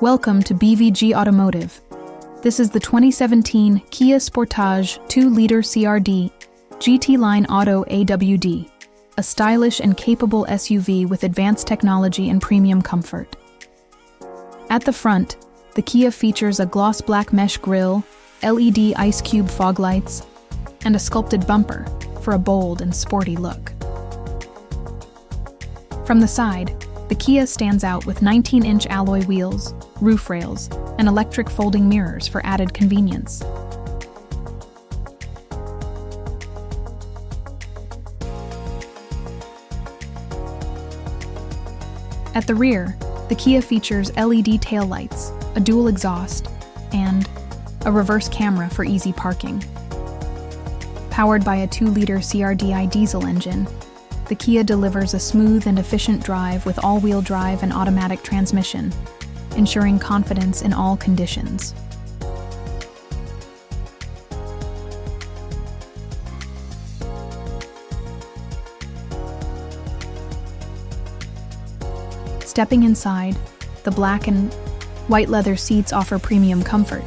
Welcome to BVG Automotive. This is the 2017 Kia Sportage 2.0 CRDi GT Line Auto AWD, a stylish and capable SUV with advanced technology and premium comfort. At the front, the Kia features a gloss black mesh grille, LED ice cube fog lights, and a sculpted bumper for a bold and sporty look. From the side, the Kia stands out with 19-inch alloy wheels, roof rails, and electric folding mirrors for added convenience. At the rear, the Kia features LED taillights, a dual exhaust, and a reverse camera for easy parking. Powered by a 2.0 CRDi diesel engine, the Kia delivers a smooth and efficient drive with all-wheel drive and automatic transmission, ensuring confidence in all conditions. Stepping inside, the black and white leather seats offer premium comfort,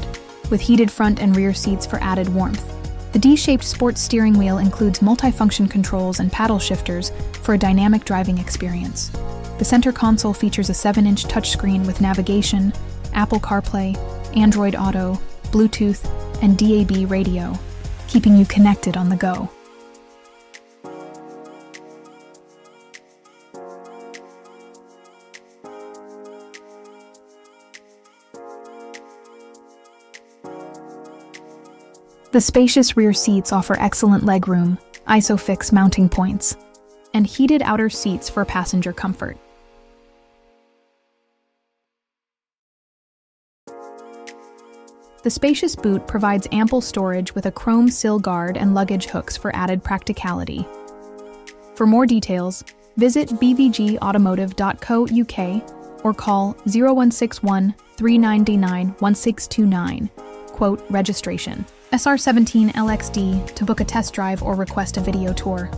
with heated front and rear seats for added warmth. The D-shaped sports steering wheel includes multifunction controls and paddle shifters for a dynamic driving experience. The center console features a 7-inch touchscreen with navigation, Apple CarPlay, Android Auto, Bluetooth, and DAB radio, keeping you connected on the go. The spacious rear seats offer excellent legroom, ISOFIX mounting points, and heated outer seats for passenger comfort. The spacious boot provides ample storage with a chrome sill guard and luggage hooks for added practicality. For more details, visit bvgautomotive.co.uk or call 0161 399 1629, quote, registration. SR17 LXD to book a test drive or request a video tour.